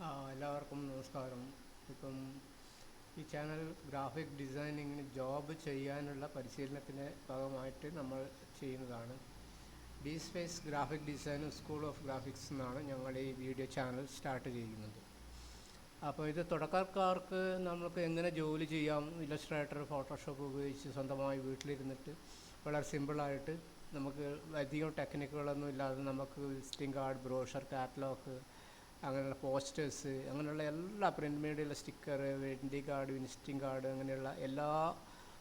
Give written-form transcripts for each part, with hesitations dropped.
എല്ലാവർക്കും നമസ്കാരം. ഇപ്പം ഈ ചാനൽ ഗ്രാഫിക് ഡിസൈനിങ്ങിന് ജോബ് ചെയ്യാനുള്ള പരിശീലനത്തിൻ്റെ ഭാഗമായിട്ട് നമ്മൾ ചെയ്യുന്നതാണ്. D space graphic design school of graphics എന്നാണ് ഞങ്ങൾ ഈ വീഡിയോ ചാനൽ സ്റ്റാർട്ട് ചെയ്യുന്നത്. അപ്പോൾ ഇത് തുടക്കക്കാർക്ക് നമുക്ക് എങ്ങനെ ജോലി ചെയ്യാം, ഇല്ലസ്ട്രേറ്റർ, ഫോട്ടോഷോപ്പ് ഉപയോഗിച്ച് സ്വന്തമായി വീട്ടിലിരുന്നിട്ട് വളരെ സിമ്പിളായിട്ട് നമുക്ക് അധികം ടെക്നിക്കുകളൊന്നും ഇല്ലാതെ നമുക്ക് വിസിറ്റിംഗ് കാർഡ്, ബ്രോഷർ, കാറ്റലോഗ്, അങ്ങനെയുള്ള പോസ്റ്റേഴ്സ്, അങ്ങനെയുള്ള എല്ലാ പ്രിൻറ്റ് മീഡിയയിലെ sticker, vending card, visiting card, അങ്ങനെയുള്ള എല്ലാ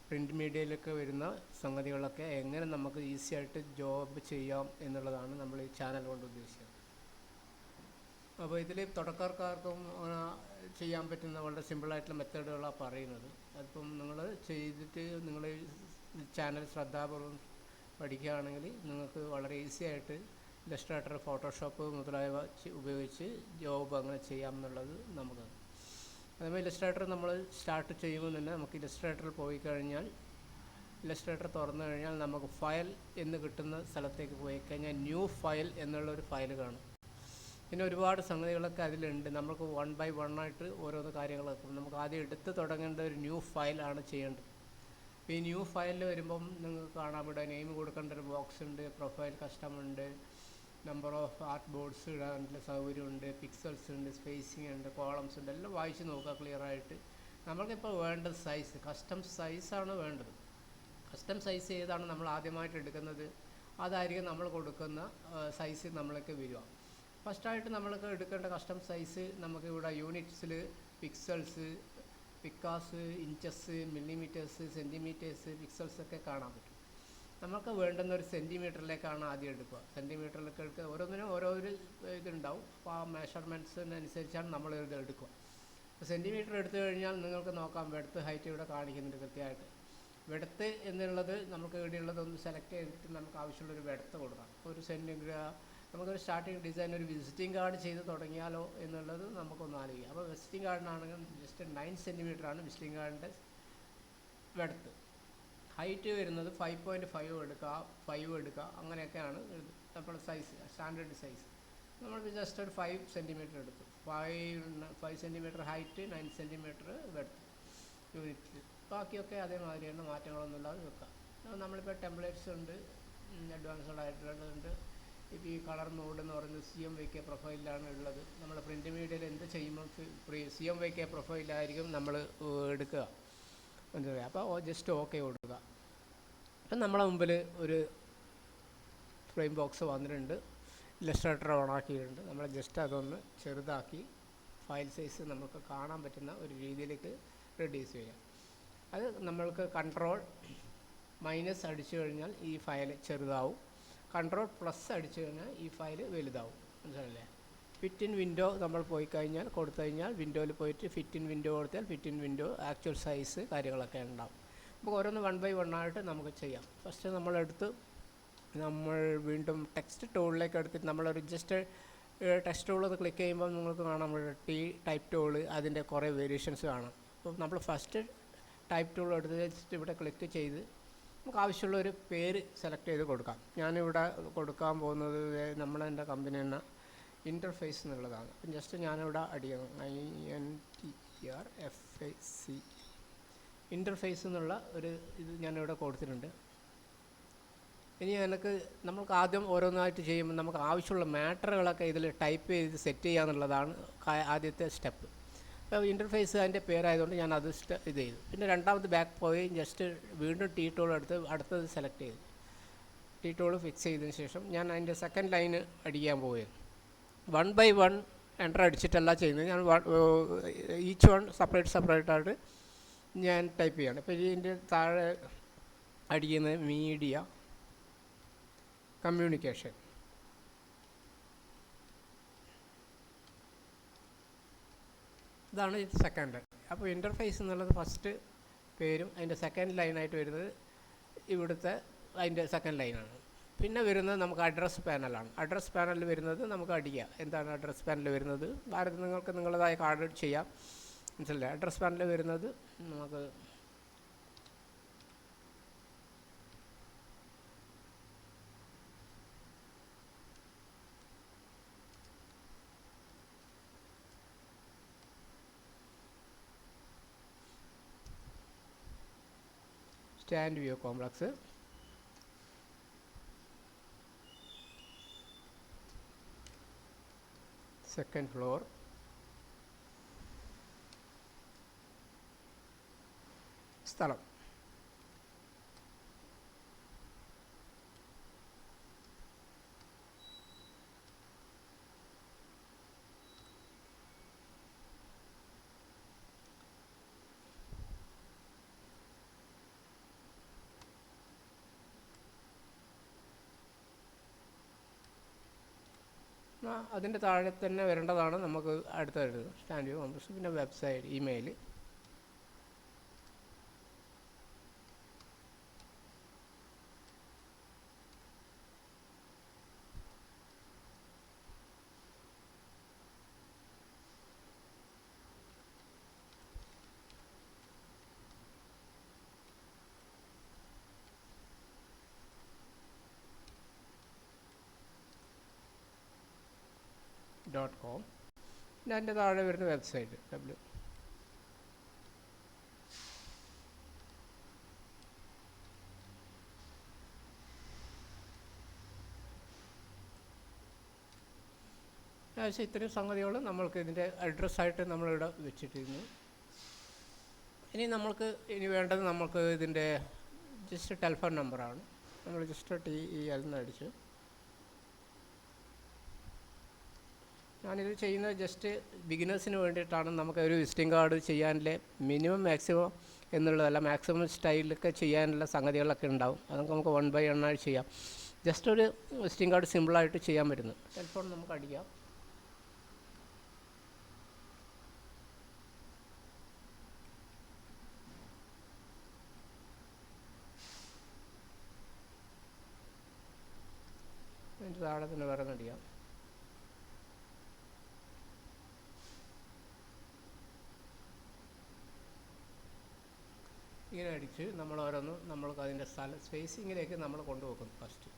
പ്രിൻറ്റ് മീഡിയയിലൊക്കെ വരുന്ന സംഗതികളൊക്കെ എങ്ങനെ നമുക്ക് ഈസി ആയിട്ട് ജോബ് ചെയ്യാം എന്നുള്ളതാണ് നമ്മൾ ഈ ചാനൽ കൊണ്ട് ഉദ്ദേശിക്കുന്നത്. അപ്പോൾ ഇതിൽ തുടക്കക്കാർക്കും ചെയ്യാൻ പറ്റുന്ന വളരെ സിമ്പിളായിട്ടുള്ള മെത്തേഡുകളാണ് പറയുന്നത്. അതിപ്പം നിങ്ങൾ ചെയ്തിട്ട് നിങ്ങൾ ചാനൽ ശ്രദ്ധാപൂർവ്വം പഠിക്കുകയാണെങ്കിൽ നിങ്ങൾക്ക് വളരെ ഈസി ആയിട്ട് ഇല്ലസ്ട്രേറ്റർ, ഫോട്ടോഷോപ്പ് മുതലായവ ഉപയോഗിച്ച് ജോബ് അങ്ങനെ ചെയ്യാമെന്നുള്ളത് നമുക്ക്. അതേപോലെ ഇല്ലസ്ട്രേറ്റർ നമ്മൾ സ്റ്റാർട്ട് ചെയ്യുമ്പോൾ തന്നെ നമുക്ക് ഇല്ലസ്ട്രേറ്ററിൽ പോയി കഴിഞ്ഞാൽ ഇല്ലസ്ട്രേറ്റർ തുറന്നു കഴിഞ്ഞാൽ നമുക്ക് ഫയൽ എന്ന് കിട്ടുന്ന സ്ഥലത്തേക്ക് പോയി കഴിഞ്ഞാൽ ന്യൂ ഫയൽ എന്നുള്ളൊരു ഫയൽ കാണും. പിന്നെ ഒരുപാട് സംഗതികളൊക്കെ അതിലുണ്ട്. നമുക്ക് 1 by 1 ആയിട്ട് ഓരോന്ന് കാര്യങ്ങളൊക്കെ നമുക്ക് ആദ്യം എടുത്ത് തുടങ്ങേണ്ട ഒരു ന്യൂ ഫയലാണ് ചെയ്യേണ്ടത്. അപ്പോൾ ഈ ന്യൂ ഫയലിൽ വരുമ്പം നിങ്ങൾക്ക് കാണാം, ഇവിടെ നെയിം കൊടുക്കേണ്ട ഒരു ബോക്സ് ഉണ്ട്, പ്രൊഫൈൽ കസ്റ്റം ഉണ്ട്, നമ്പർ ഓഫ് ആർട്ട് ബോർഡ്സ് ഇടാനുള്ള സൗകര്യമുണ്ട്, പിക്സൽസ് ഉണ്ട്, സ്പേസിങ് ഉണ്ട്, കോളംസ് ഉണ്ട്. എല്ലാം വായിച്ച് നോക്കുക ക്ലിയറായിട്ട്. നമ്മൾക്കിപ്പോൾ വേണ്ട സൈസ് കസ്റ്റം സൈസാണ് വേണ്ടത്. കസ്റ്റം സൈസ് ഏതാണ് നമ്മൾ ആദ്യമായിട്ട് എടുക്കുന്നത് അതായിരിക്കും നമ്മൾ കൊടുക്കുന്ന സൈസ് നമ്മൾക്ക് വരിക. ഫസ്റ്റായിട്ട് നമ്മൾക്ക് എടുക്കേണ്ട കസ്റ്റം സൈസ് നമുക്ക് ഇവിടെ യൂണിറ്റ്സിൽ പിക്സൽസ്, പിക്കാസ്, ഇഞ്ചസ്, മില്ലിമീറ്റേഴ്സ്, സെൻറ്റിമീറ്റേഴ്സ്, പിക്സൽസ് ഒക്കെ കാണാൻ പറ്റും. നമുക്ക് വേണ്ടുന്ന ഒരു സെൻറ്റിമീറ്ററിലേക്കാണ് ആദ്യം എടുക്കുക. സെൻറ്റിമീറ്ററിലേക്ക് എടുക്കുക, ഓരോന്നിനും ഓരോ ഇതുണ്ടാവും. അപ്പോൾ ആ മെഷർമെൻറ്റ്സിനനുസരിച്ചാണ് നമ്മൾ ഇത് എടുക്കുക. അപ്പോൾ സെൻറ്റിമീറ്റർ എടുത്തു കഴിഞ്ഞാൽ നിങ്ങൾക്ക് നോക്കാം, വെഡ്ത്ത്, ഹൈറ്റ് ഇവിടെ കാണിക്കുന്നുണ്ട് കൃത്യമായിട്ട്. വെഡ്ത്ത് എന്നുള്ളത് നമുക്ക് ഇവിടെയുള്ളതൊന്ന് സെലക്ട് ചെയ്തിട്ട് നമുക്ക് ആവശ്യമുള്ളൊരു വെഡ്ത്ത് കൊടുക്കാം. ഒരു നമുക്കൊരു സ്റ്റാർട്ടിങ് ഡിസൈൻ ഒരു വിസിറ്റിംഗ് കാർഡ് ചെയ്ത് തുടങ്ങിയാലോ എന്നുള്ളത് നമുക്കൊന്ന് ആലോചിക്കാം. അപ്പോൾ വിസിറ്റിംഗ് കാർഡിനാണെങ്കിൽ ജസ്റ്റ് 9 സെൻറ്റിമീറ്ററാണ് വിസിറ്റിംഗ് കാർഡിൻ്റെ വെഡ്ത്ത്. ഹൈറ്റ് വരുന്നത് 5.5 എടുക്കുക, 5 എടുക്കുക, അങ്ങനെയൊക്കെയാണ് നമ്മൾ സൈസ്, സ്റ്റാൻഡേർഡ് സൈസ്. നമ്മൾ ജസ്റ്റ് ഒരു 5 സെൻറ്റിമീറ്റർ എടുത്തു. 5 സെൻറ്റിമീറ്റർ ഹൈറ്റ്, 9 സെൻറ്റിമീറ്റർ വെഡ്ത്ത് യൂണിറ്റ്. ബാക്കിയൊക്കെ അതേമാതിരിയാണ്, മാറ്റങ്ങളൊന്നുമില്ലാതെ വെക്കുക. നമ്മളിപ്പോൾ ടെംപ്ലേറ്റ്സ് ഉണ്ട്, അഡ്വാൻസ്ഡ് ആയിട്ടുള്ളതുണ്ട്. ഇപ്പോൾ ഈ കളർ മോഡ് എന്ന് പറയുന്നത് CMYK പ്രൊഫൈലിലാണ് ഉള്ളത്. നമ്മൾ പ്രിൻറ്റ് മീഡിയയിൽ എന്ത് ചെയ്യുമ്പോൾ CMYK പ്രൊഫൈലായിരിക്കും നമ്മൾ എടുക്കുക, മനസ്സിലായി. അപ്പോൾ ജസ്റ്റ് ഓക്കെ കൊടുക്കുക. അപ്പം നമ്മളെ മുമ്പിൽ ഒരു ഫ്രെയിം ബോക്സ് വന്നിട്ടുണ്ട്, ഇല്ലസ്ട്രേറ്റർ ഓണാക്കിയിട്ടുണ്ട്. നമ്മൾ ജസ്റ്റ് അതൊന്ന് ചെറുതാക്കി ഫയൽ സൈസ് നമുക്ക് കാണാൻ പറ്റുന്ന ഒരു രീതിയിലേക്ക് റെഡ്യൂസ് ചെയ്യാം. അത് നമ്മൾക്ക് Ctrl- അടിച്ചു കഴിഞ്ഞാൽ ഈ ഫയൽ ചെറുതാവും, Ctrl+ അടിച്ചു കഴിഞ്ഞാൽ ഈ ഫയൽ വലുതാവും, മനസ്സിലല്ലേ. ഫിറ്റ് ഇൻ വിൻഡോ നമ്മൾ പോയി കഴിഞ്ഞാൽ കൊടുത്തു കഴിഞ്ഞാൽ വിൻഡോയിൽ പോയിട്ട് ഫിറ്റ് ഇൻ വിൻഡോ കൊടുത്താൽ fit in window actual size കാര്യങ്ങളൊക്കെ ഉണ്ടാവും. നമുക്ക് ഓരോന്ന് 1 by 1 ആയിട്ട് നമുക്ക് ചെയ്യാം. ഫസ്റ്റ് നമ്മൾ വീണ്ടും ടെക്സ്റ്റ് ടൂളിലേക്ക് എടുത്തിട്ട് നമ്മളൊരു ജസ്റ്റ് ടെക്സ്റ്റ് ടൂൾ ക്ലിക്ക് ചെയ്യുമ്പോൾ നിങ്ങൾക്ക് കാണാം ടൈപ്പ് ടൂള്, അതിൻ്റെ കുറേ വേരിയേഷൻസ് കാണാം. അപ്പോൾ നമ്മൾ ഫസ്റ്റ് ടൈപ്പ് ടൂൾ എടുത്ത് വെച്ചിട്ട് ഇവിടെ ക്ലിക്ക് ചെയ്ത് നമുക്ക് ആവശ്യമുള്ളൊരു പേര് സെലക്ട് ചെയ്ത് കൊടുക്കാം. ഞാനിവിടെ കൊടുക്കാൻ പോകുന്നത് എൻ്റെ കമ്പനി തന്നെ ഇൻ്റർഫേസ് എന്നുള്ളതാണ്. അപ്പം ജസ്റ്റ് ഞാനിവിടെ അടിക്കണം INTERFACE ഇൻ്റർഫേസ് എന്നുള്ള ഒരു ഇത് ഞാനിവിടെ കൊടുത്തിട്ടുണ്ട്. ഇനി നമുക്ക് ആദ്യം ഓരോന്നായിട്ട് ചെയ്യുമ്പോൾ നമുക്ക് ആവശ്യമുള്ള മാറ്ററുകളൊക്കെ ഇതിൽ ടൈപ്പ് ചെയ്ത് സെറ്റ് ചെയ്യുക എന്നുള്ളതാണ് ആദ്യത്തെ സ്റ്റെപ്പ്. അപ്പോൾ ഇൻ്റർഫേസ് അതിൻ്റെ പേരായതുകൊണ്ട് ഞാൻ അത് ഇത് ചെയ്തു. പിന്നെ രണ്ടാമത് ബാക്ക് പോയി ജസ്റ്റ് വീണ്ടും T ടൂൾ എടുത്ത് അടുത്തത് സെലക്ട് ചെയ്തു. T ടൂൾ ഫിക്സ് ചെയ്തതിന് ശേഷം ഞാൻ അതിൻ്റെ സെക്കൻഡ് ലൈന് അടിക്കാൻ പോവുകയാണ്. 1 by 1 എൻ്റർ അടിച്ചിട്ടല്ല ചെയ്യുന്നത്, ഞാൻ ഈച്ച് വൺ സെപ്പറേറ്റ് ഞാൻ ടൈപ്പ് ചെയ്യാണ്. ഇപ്പോൾ ഇതിൻ്റെ താഴെ അടിക്കുന്നത് മീഡിയ കമ്മ്യൂണിക്കേഷൻ. ഇതാണ് സെക്കൻഡ്. അപ്പോൾ ഇൻ്റർഫേസ് എന്നുള്ളത് ഫസ്റ്റ് പേരും അതിൻ്റെ സെക്കൻഡ് ലൈനായിട്ട് വരുന്നത് ഇവിടുത്തെ അതിൻ്റെ സെക്കൻഡ് ലൈനാണ്. പിന്നെ വരുന്നത് നമുക്ക് അഡ്രസ് പാനലാണ്. അഡ്രസ് പാനലിൽ വരുന്നത് നമുക്ക് അടിക്കാം. എന്താണ് അഡ്രസ് പാനൽ വരുന്നത്? നിങ്ങൾക്ക് നിങ്ങളുടേതായ കാർഡ് ചെയ്യാം, മനസ്സിലായി. അഡ്രസ് പാനൽ വരുന്നത് നമുക്ക് stand view complex. Second floor. സ്ഥലം അതിൻ്റെ താഴെ തന്നെ വരേണ്ടതാണ് നമുക്ക് അടുത്തത് സ്റ്റാൻഡ് വ്യൂ കോംപ്ലക്സ്. പിന്നെ വെബ്സൈറ്റ്, ഇമെയിൽ. .com. പിന്നെ അതിൻ്റെ താഴെ വരുന്ന വെബ്സൈറ്റ് ഇത്രയും സംഗതികൾ നമ്മൾക്ക് ഇതിൻ്റെ അഡ്രസ്സായിട്ട് നമ്മളിവിടെ വെച്ചിട്ടിരുന്നു. ഇനി വേണ്ടത് നമുക്ക് ഇതിൻ്റെ ജസ്റ്റ് ടെലിഫോൺ നമ്പറാണ്. നമ്മൾ ജസ്റ്റ് TEL എന്ന് അടിച്ചു. ഞാനിത് ചെയ്യുന്നത് ജസ്റ്റ് ബിഗിനേഴ്സിന് വേണ്ടിയിട്ടാണ്. നമുക്ക് ഒരു വിസിറ്റിംഗ് കാർഡ് ചെയ്യാനുള്ള മിനിമം മാക്സിമം എന്നുള്ളതല്ല, മാക്സിമം സ്റ്റൈലൊക്കെ ചെയ്യാനുള്ള സംഗതികളൊക്കെ ഉണ്ടാവും. അതൊക്കെ നമുക്ക് 1 by 1 ആയി ചെയ്യാം. ജസ്റ്റ് ഒരു വിസിറ്റിംഗ് കാർഡ് സിമ്പിളായിട്ട് ചെയ്യാൻ പറ്റുന്നു. ടെലിഫോൺ നമുക്ക് അടിക്കാം. അതിൻ്റെ താഴെ തന്നെ വേറെ അടിക്കാം. ഇങ്ങനെ അടിച്ച് നമ്മൾ ഓരോന്ന് നമ്മൾക്ക് അതിൻ്റെ സ്പേസിങ്ങിലേക്ക് നമ്മൾ കൊണ്ടുപോകും. ഫസ്റ്റ്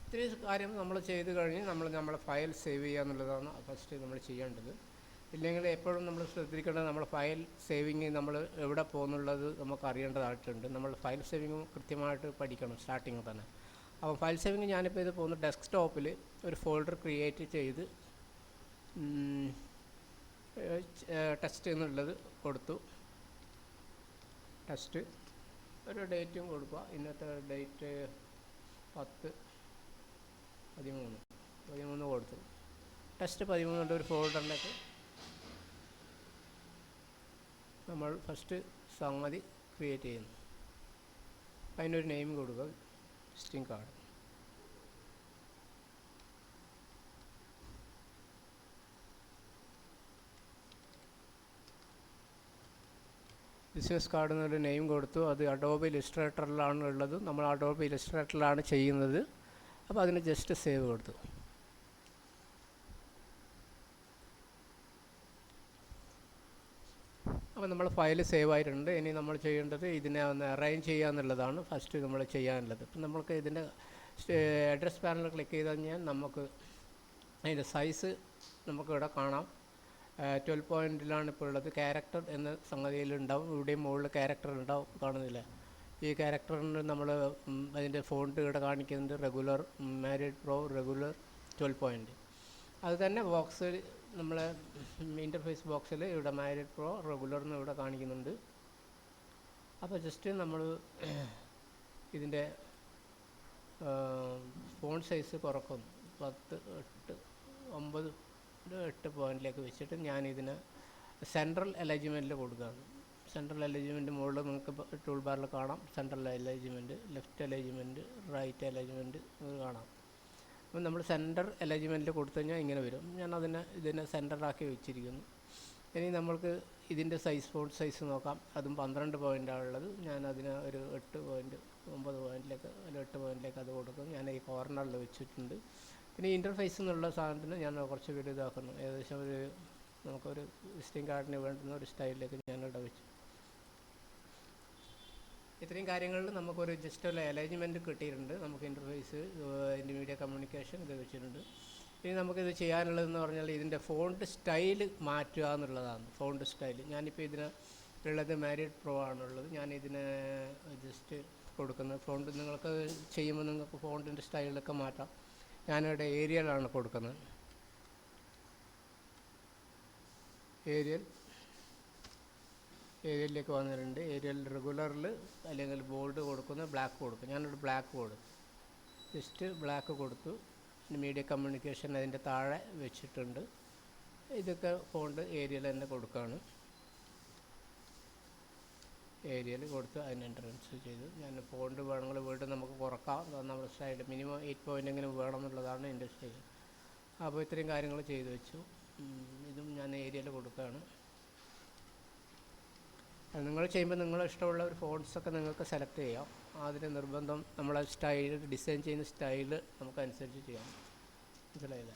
ഇത്രയും കാര്യം നമ്മൾ ചെയ്ത് കഴിഞ്ഞ് നമ്മളെ ഫയൽ സേവ് ചെയ്യുക എന്നുള്ളതാണ് ഫസ്റ്റ് നമ്മൾ ചെയ്യേണ്ടത്. ഇല്ലെങ്കിൽ എപ്പോഴും നമ്മൾ ശ്രദ്ധിക്കേണ്ടത് നമ്മൾ ഫയൽ സേവിങ് നമ്മൾ എവിടെ പോകുന്നുള്ളത് നമുക്ക് അറിയേണ്ടതായിട്ടുണ്ട്. നമ്മൾ ഫയൽ സേവിങ് കൃത്യമായിട്ട് പഠിക്കണം സ്റ്റാർട്ടിങ് തന്നെ. അപ്പോൾ ഫയൽ സേവിങ് ഞാനിപ്പോൾ ഇത് പോകുന്ന ഡെസ്ക്ടോപ്പിൽ ഒരു ഫോൾഡർ ക്രിയേറ്റ് ചെയ്ത് ടെസ്റ്റ് എന്നുള്ളത് കൊടുത്തു. ടെസ്റ്റ് ഒരു ഡേറ്റും കൊടുക്കുക. ഇന്നത്തെ ഡേറ്റ് 10/13 കൊടുത്തു. ടെസ്റ്റ് 13 ഒരു ഫോൾഡറിലേക്ക് നമ്മൾ ഫസ്റ്റ് സംഗതി ക്രിയേറ്റ് ചെയ്യുന്നു. അതിനൊരു നെയിം കൊടുക്കുക, വിസിറ്റിംഗ് കാർഡ്. ബിസിനസ് കാർഡ് എന്നൊരു നെയിം കൊടുത്തു. അത് അഡോബ് ഇലിസ്ട്രേറ്ററിലാണ് ഉള്ളത്. നമ്മൾ അഡോബ് ഇലിസ്ട്രേറ്ററിലാണ് ചെയ്യുന്നത്. അപ്പോൾ അതിന് ജസ്റ്റ് സേവ് കൊടുത്തു. അപ്പോൾ നമ്മൾ ഫയൽ സേവ് ആയിട്ടുണ്ട്. ഇനി നമ്മൾ ചെയ്യേണ്ടത് ഇതിനെ ഒന്ന് അറേഞ്ച് ചെയ്യുക എന്നുള്ളതാണ് ഫസ്റ്റ് നമ്മൾ ചെയ്യാനുള്ളത്. ഇപ്പം നമുക്ക് ഇതിൻ്റെ അഡ്രസ് പാനൽ ക്ലിക്ക് ചെയ്ത് കഴിഞ്ഞാൽ നമുക്ക് അതിൻ്റെ സൈസ് നമുക്കിവിടെ കാണാം. 12 പോയിൻറ്റിലാണ് ഇപ്പോൾ ഉള്ളത്. ക്യാരക്ടർ എന്ന സംഗതിയിലുണ്ടാവും. ഇവിടെയും മുകളിൽ ക്യാരക്ടർ ഉണ്ടാവും, കാണുന്നില്ല. ഈ ക്യാരക്ടറിന് നമ്മൾ അതിൻ്റെ ഫോണ്ട് ഇവിടെ കാണിക്കുന്നുണ്ട്. Regular, married pro, regular 12 point. അത് തന്നെ ബോക്സിൽ നമ്മളെ ഇൻ്റർഫേസ് ബോക്സിൽ ഇവിടെ മാരിഡ് പ്രോ, റെഗുലർ എന്ന് ഇവിടെ കാണിക്കുന്നുണ്ട്. അപ്പോൾ ജസ്റ്റ് നമ്മൾ ഇതിൻ്റെ ഫോണ്ട് സൈസ് കുറക്കുന്നു. 8 പോയിൻറ്റിലേക്ക് വെച്ചിട്ട് ഞാനിതിന് സെൻട്രൽ അലൈൻമെൻറ്റിൽ കൊടുക്കുകയാണ്. സെൻട്രൽ അലൈൻമെൻറ്റ് മുകളിൽ നിങ്ങൾക്ക് ടൂൾ ബാറിൽ കാണാം. Central alignment, left alignment, right alignment കാണാം. അപ്പോൾ നമ്മൾ സെൻറ്റർ അലൈൻമെൻറ്റിൽ കൊടുത്തു കഴിഞ്ഞാൽ ഇങ്ങനെ വരും. ഞാൻ ഇതിനെ സെൻറ്ററാക്കി വെച്ചിരിക്കുന്നു. ഇനി നമ്മൾക്ക് ഇതിൻ്റെ സൈസ്, ഫോണ്ട് സൈസ് നോക്കാം. അതും 12 പോയിൻ്റാണുള്ളത്. ഞാൻ അതിന് ഒരു 8 പോയിൻറ്റ്, 9 പോയിൻറ്റിലേക്ക്, അല്ല 8 പോയിൻറ്റിലേക്ക് അത് കൊടുക്കും. ഞാൻ ഈ കോർണറിൽ വെച്ചിട്ടുണ്ട്. പിന്നെ ഇൻ്റർഫേസ് എന്നുള്ള സാധനത്തിന് ഞാൻ കുറച്ച് വലുതാക്കുന്നു. ഏകദേശം നമുക്കൊരു വിസിറ്റിംഗ് കാർഡിന് വേണ്ടുന്ന ഒരു സ്റ്റൈലിലേക്ക് ഞാനിവിടെ വെച്ചു. ഇത്രയും കാര്യങ്ങളിൽ നമുക്കൊരു ജസ്റ്റ് ഒരു അലൈൻമെൻറ്റ് കിട്ടിയിട്ടുണ്ട്. നമുക്ക് ഇൻ്റർഫേസ്, മീഡിയ കമ്മ്യൂണിക്കേഷൻ ഇത് വെച്ചിട്ടുണ്ട്. ഇനി നമുക്കിത് ചെയ്യാനുള്ളതെന്ന് പറഞ്ഞാൽ ഇതിൻ്റെ ഫോണ്ട് സ്റ്റൈൽ മാറ്റുക എന്നുള്ളതാണ്. ഫോണ്ട് സ്റ്റൈൽ ഞാനിപ്പോൾ ഇതിന് ഉള്ളത് മാരിഡ് പ്രോ ആണുള്ളത്. ഞാനിതിന് ജസ്റ്റ് കൊടുക്കുന്നത് ഫോണ്ട് നിങ്ങൾക്ക് ചെയ്യുമ്പോൾ നിങ്ങൾക്ക് ഫോണ്ടിൻ്റെ സ്റ്റൈലൊക്കെ മാറ്റാം. ഞാനിവിടെ ഏരിയലാണ് കൊടുക്കുന്നത്. ഏരിയലിലേക്ക് വന്നിട്ടുണ്ട്. ഏരിയൽ റെഗുലറിൽ അല്ലെങ്കിൽ ബോൾഡ് കൊടുക്കുന്ന ബ്ലാക്ക് കൊടുക്കും. ഞാനിവിടെ ബ്ലാക്ക് കൊടുക്കും. ജസ്റ്റ് ബ്ലാക്ക് കൊടുത്തു. മീഡിയ കമ്മ്യൂണിക്കേഷൻ അതിൻ്റെ താഴെ വെച്ചിട്ടുണ്ട്. ഇതൊക്കെ ഫോണ്ട് ഏരിയൽ തന്നെ കൊടുക്കുകയാണ്. ഏരിയൽ കൊടുത്ത് അതിന് എൻട്രൻസ് ചെയ്തു. ഞാൻ ഫോണ്ട് വേണമെങ്കിൽ വീണ്ടും നമുക്ക് കുറക്കാം. നമ്മുടെ സ്റ്റൈൽ മിനിമം 8 പോയിൻ്റെങ്കിലും വേണമെന്നുള്ളതാണ് എൻ്റെ സ്റ്റൈൽ. അപ്പോൾ ഇത്രയും കാര്യങ്ങൾ ചെയ്തു വെച്ചു. ഇതും ഞാൻ ഏരിയൽ കൊടുക്കുകയാണ്. നിങ്ങൾ ചെയ്യുമ്പോൾ നിങ്ങൾ ഇഷ്ടമുള്ള ഒരു ഫോൺസൊക്കെ നിങ്ങൾക്ക് സെലക്ട് ചെയ്യാം. അതിന് നിർബന്ധം നമ്മളെ സ്റ്റൈൽ ഡിസൈൻ ചെയ്യുന്ന സ്റ്റൈല് നമുക്കനുസരിച്ച് ചെയ്യാം. മനസ്സിലായില്ല?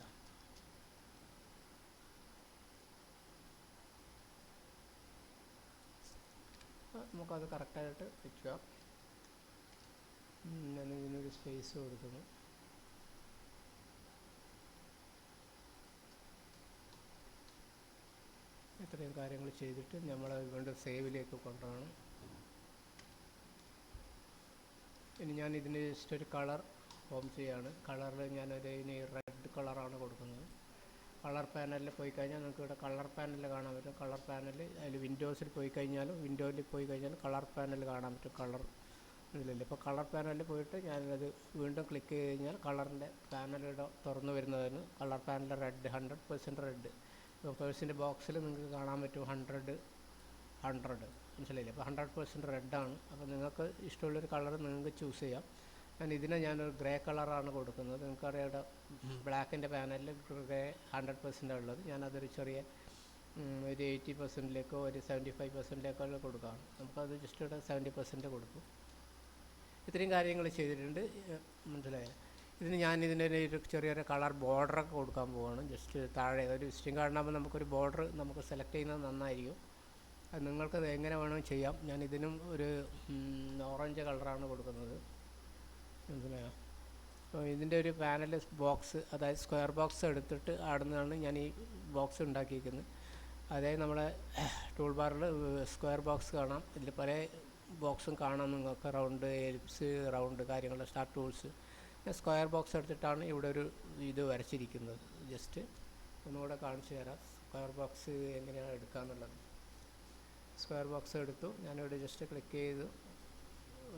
നമുക്കത് കറക്റ്റായിട്ട് വയ്ക്കുക. ഞാൻ ഇതിനൊരു സ്പേസ് കൊടുക്കുന്നു. ഇത്രയും കാര്യങ്ങൾ ചെയ്തിട്ട് നമ്മൾ വീണ്ടും സേവിലേക്ക് കൊണ്ടുപോകണം. ഇനി ഞാൻ ഇതിന് ജസ്റ്റ് ഒരു കളർ ഫോം ചെയ്യാണ്. കളറിൽ ഞാനൊരു ഇനി റെഡ് കളറാണ് കൊടുക്കുന്നത്. കളർ പാനലിൽ പോയി കഴിഞ്ഞാൽ നിങ്ങൾക്ക് ഇവിടെ കളർ പാനൽ കാണാൻ പറ്റും. കളർ പാനൽ അതിൽ വിൻഡോസിൽ പോയി കഴിഞ്ഞാലും വിൻഡോയിൽ പോയി കഴിഞ്ഞാലും കളർ പാനൽ കാണാൻ പറ്റും. കളർ ഇതിലല്ലേ. ഇപ്പോൾ കളർ പാനലിൽ പോയിട്ട് ഞാനത് വീണ്ടും ക്ലിക്ക് ചെയ്ത് കഴിഞ്ഞാൽ കളറിൻ്റെ പാനലിവിടെ തുറന്നു വരുന്നതിന് കളർ പാനൽ റെഡ് 100% റെഡ്. ഇപ്പോൾ പേഴ്സിൻ്റെ ബോക്സിൽ നിങ്ങൾക്ക് കാണാൻ പറ്റും 100 മനസ്സിലായില്ലേ? അപ്പോൾ 100% റെഡാണ്. അപ്പോൾ നിങ്ങൾക്ക് ഇഷ്ടമുള്ളൊരു കളർ നിങ്ങൾക്ക് ചൂസ് ചെയ്യാം. ഞാനൊരു ഗ്രേ കളറാണ് കൊടുക്കുന്നത്. നിങ്ങൾക്കറിയാം ഇവിടെ ബ്ലാക്കിൻ്റെ പാനലിൽ ഗ്രേ 100% ഉള്ളത്. ഞാനതൊരു ചെറിയ ഒരു 80%ലേക്കോ ഒരു 75%ലേക്കോ കൊടുക്കുകയാണ്. നമുക്കത് ജസ്റ്റ് ഇവിടെ 70% കൊടുക്കും. ഇത്രയും കാര്യങ്ങൾ ചെയ്തിട്ടുണ്ട്. മനസ്സിലായോ? ഇതിനൊരു ചെറിയൊരു കളർ ബോർഡറൊക്കെ കൊടുക്കാൻ പോവുകയാണ്. ജസ്റ്റ് താഴെ ഒരു വിസിറ്റിംഗ് കാർഡിനാകുമ്പോൾ നമുക്കൊരു ബോർഡർ നമുക്ക് സെലക്ട് ചെയ്യുന്നത് നന്നായിരിക്കും. അത് നിങ്ങൾക്കത് എങ്ങനെ വേണമെങ്കിൽ ചെയ്യാം. ഞാനിതിനും ഒരു ഓറഞ്ച് കളറാണ് കൊടുക്കുന്നത്. മനസ്സിലായോ? അപ്പോൾ ഇതിൻ്റെ ഒരു പാനൽ ബോക്സ്, അതായത് സ്ക്വയർ ബോക്സ് എടുത്തിട്ട് അവിടെ നിന്നാണ് ഞാൻ ഈ ബോക്സ് ഉണ്ടാക്കിയിരിക്കുന്നത്. അതായത് നമ്മളെ ടൂൾ ബാറിൽ സ്ക്വയർ ബോക്സ് കാണാം. ഇതിൽ പല ബോക്സും കാണാം നിങ്ങൾക്ക്. റൗണ്ട്, എലിപ്സ്, റൗണ്ട് കാര്യങ്ങൾ, സ്റ്റാർ ടൂൾസ്. ഞാൻ സ്ക്വയർ ബോക്സ് എടുത്തിട്ടാണ് ഇവിടെ ഒരു ഇത് വരച്ചിരിക്കുന്നത്. ജസ്റ്റ് ഒന്നുകൂടെ കാണിച്ചു തരാം സ്ക്വയർ ബോക്സ് എങ്ങനെയാണ് എടുക്കാമെന്നുള്ളത്. സ്ക്വയർ ബോക്സ് എടുത്തു. ഞാനിവിടെ ജസ്റ്റ് ക്ലിക്ക് ചെയ്തു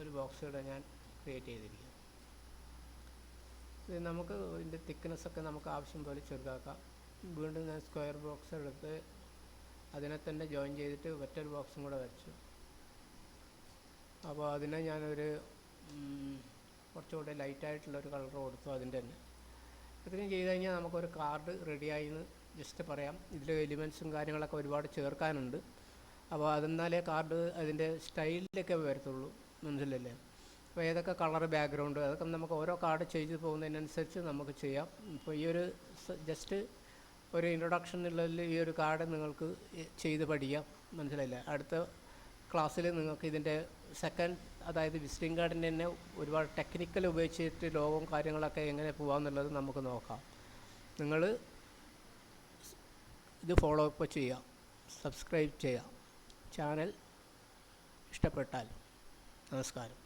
ഒരു ബോക്സ് ഇവിടെ ഞാൻ ക്രിയേറ്റ് ചെയ്തിരിക്കുന്നു. ഇത് നമുക്ക് ഇതിൻ്റെ തിക്നെസ്സൊക്കെ നമുക്ക് ആവശ്യം പോലെ ചെറുതാക്കാം. വീണ്ടും ഞാൻ സ്ക്വയർ ബോക്സ് എടുത്ത് അതിനെ തന്നെ ജോയിൻ ചെയ്തിട്ട് മറ്റൊരു ബോക്സും കൂടെ വെച്ചു. അപ്പോൾ അതിനെ ഞാനൊരു കുറച്ചുകൂടെ ലൈറ്റായിട്ടുള്ളൊരു കളർ കൊടുത്തു അതിൻ്റെ തന്നെ. ഇത്രയും ചെയ്ത് കഴിഞ്ഞാൽ നമുക്കൊരു കാർഡ് റെഡിയായി എന്ന് ജസ്റ്റ് പറയാം. ഇതിൽ എലിമെൻറ്റ്സും കാര്യങ്ങളൊക്കെ ഒരുപാട് ചേർക്കാനുണ്ട്. അപ്പോൾ അതെന്നാലേ കാർഡ് അതിൻ്റെ സ്റ്റൈലിലൊക്കെ വരത്തുള്ളൂ. മനസ്സിലല്ലേ? അപ്പോൾ ഏതൊക്കെ കളർ ബാക്ക്ഗ്രൗണ്ട് അതൊക്കെ നമുക്ക് ഓരോ കാർഡ് ചെയ്ത് പോകുന്നതിനനുസരിച്ച് നമുക്ക് ചെയ്യാം. ഇപ്പോൾ ഈ ഒരു ജസ്റ്റ് ഒരു ഇൻട്രൊഡക്ഷൻ എന്നുള്ളതിൽ ഈ ഒരു കാർഡ് നിങ്ങൾക്ക് ചെയ്ത് പഠിക്കാം. മനസ്സിലായില്ലേ? അടുത്ത ക്ലാസ്സിൽ നിങ്ങൾക്ക് ഇതിൻ്റെ സെക്കൻഡ്, അതായത് വിസിറ്റിംഗ് കാർഡിൻ്റെ തന്നെ ഒരുപാട് ടെക്നിക്കൽ ഉപയോഗിച്ചിട്ട് ലോഗവും കാര്യങ്ങളൊക്കെ എങ്ങനെ പോകാമെന്നുള്ളത് നമുക്ക് നോക്കാം. നിങ്ങൾ ഇത് ഫോളോ അപ്പ് ചെയ്യുക, സബ്സ്ക്രൈബ് ചെയ്യുക. ചാനൽ ഇഷ്ടപ്പെട്ടാൽ നമസ്കാരം.